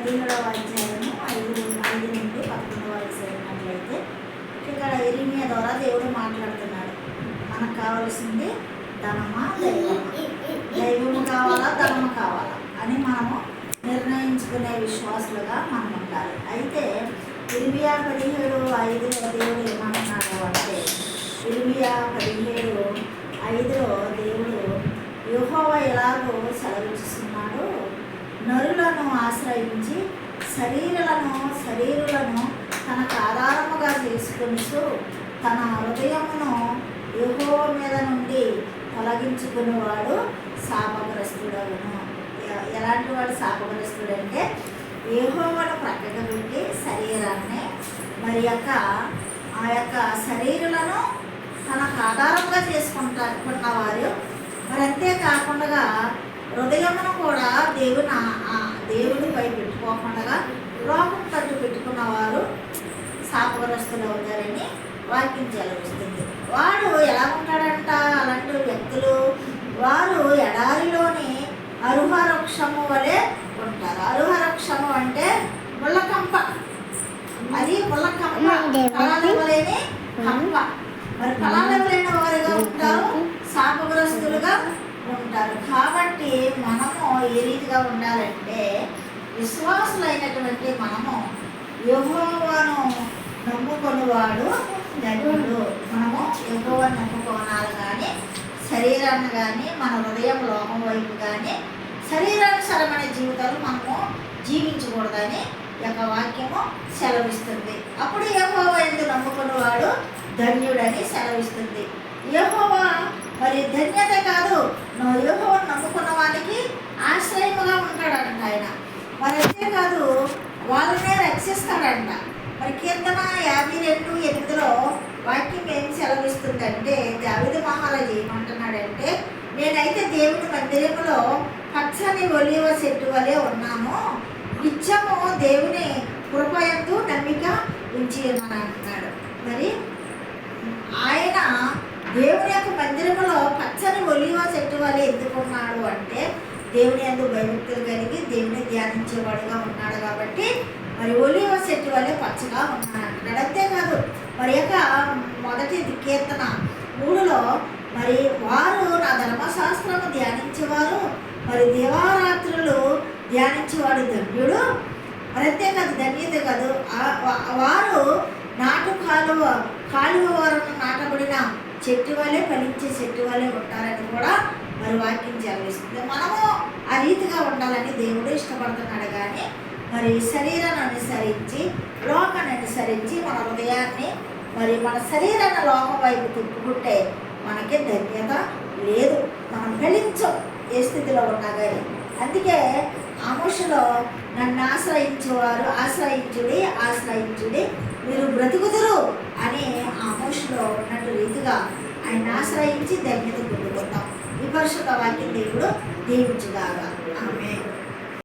17వ అధ్యాయము 5 నుండి 11 వరకు చదివినట్లయితే ఇక్కడ ఇర్మియా ద్వారా దేవుడు మాట్లాడుతున్నాడు. మనకు కావాల్సింది ధనమా దైవమా, దైవము కావాలా ధనము కావాలా అని మనము నిర్ణయించుకునే విశ్వాసులుగా మనం ఉండాలి. అయితే ఇర్మియా 17:5 దేవుడు ఏమంటున్నాడు అంటే, ఇర్మియా 17:5 దేవుడు యెహోవా ఎలాగో సెలవిస్తున్నాడు, నరులను ఆశ్రయించి శరీరులను తనకు ఆధారముగా చేసుకుని తన హృదయమును యెహోవా మీద నుండి తొలగించుకునేవాడు శాపగ్రస్తుడవును. ఎలాంటి వాడు శాపగ్రస్తుడంటే, యెహోవాను ప్రక్కకు పెట్టి శరీరాన్ని ఆ యొక్క శరీరులను తనకు ఆధారంగా చేసుకుంటున్నవారు, మరి అంతేకాకుండా హృదయమును కూడా దేవునిపై పెట్టుకోకుండా లోకం తట్టు పెట్టుకున్నవారు శాపగ్రస్తులు అవుతారని వాక్యం చెలవిస్తుంది. వాడు ఎలా ఉంటాడంట, అలాంటి వ్యక్తులు వారు ఎడారిలోని అరుహవృక్షము వలె ఉంటారు. అరుహవృక్షము అంటే ముళ్ళకంప, అది ముళ్ళకంప, ఫలాలివ్వలేని కంప. మరి ఫలాలివ్వలేని వారుగా ఉంటారు, శాపగ్రస్తులుగా ఉంటారు. కాబట్టి మనము ఏ రీతిగా ఉండాలంటే, విశ్వాసులైనటువంటి మనము యెహోవాను నమ్ముకొనివాడు ధన్యుడు. మనము యెహోవాను నమ్ముకోనాలి కానీ శరీరాన్ని కానీ మన హృదయం లోకం వైపు కానీ శరీరానుసరమైన జీవితాలు మనము జీవించకూడదని యొక్క వాక్యము సెలవిస్తుంది. అప్పుడు యెహోవా యందు నమ్ముకున్నవాడు ధన్యుడని సెలవిస్తుంది. యెహోవా మరి ధన్యత కాదు, యెహోవాను నమ్ముకున్న వానికి ఆశ్రయముగా ఉంటాడంట ఆయన. మరి అంతేకాదు వాళ్ళనే రక్షిస్తాడంట. మరి కీర్తన 52:8 వాక్యం ఏం సెలవిస్తుందంటే, దావీదు మహారాజు ఏమంటున్నాడంటే, నేనైతే దేవుని మందిరములో పచ్చని ఒలీవ చెట్టు వలె ఉన్నాను, నిత్యము దేవుని కృపయందు నమ్మిక ఉంచి ఉన్నాను అంటున్నాడు. మరి ఆయన దేవుని యొక్క మందిరములో పచ్చని ఒలీవ చెట్టు వలె ఎందుకున్నాడు అంటే, దేవుని యందు భయభక్తులు కలిగి దేవుని ధ్యానించేవాడుగా ఉన్నాడు కాబట్టి మరి ఒలీవ చెట్టు వలె పచ్చగా ఉన్నాడు అంటున్నాడు. అంతేకాదు మరి యొక్క మొదటి కీర్తన 3 మరి వారు నా ధర్మశాస్త్రము ధ్యానించేవారు, మరి దివారాత్రులు ధ్యానించేవాడు ధన్యుడు. మరి అంతేకాదు ధన్యత కాదు, వారు కాలువ వారను నాటబడిన చెట్టు వలె ఫలించే చెట్టు వలె ఉంటారని కూడా మరి వాక్యం చెలవిస్తుంది. మనము ఆ రీతిగా ఉండాలని దేవుడు ఇష్టపడుతున్నాడు. కానీ మరి శరీరాన్ని అనుసరించి లోకాన్ని అనుసరించి మన హృదయాన్ని మరి మన శరీరాన్ని లోకం వైపు తిప్పుకుంటే మనకి ధన్యత లేదు, మనం ఫలించం ఏ స్థితిలో ఉన్నా కానీ. అందుకే ఆమోషులో నన్ను ఆశ్రయించుడి మీరు బ్రతుకుదురు అని ఆమోషులో ఉన్నట్టు రీతిగా ఆయన ఆశ్రయించి ధన్యత పొందుకుంటాం. ఈ పరిశుద్ధ వాక్యం దేవుడు దీవించుగాక. ఆమేన్.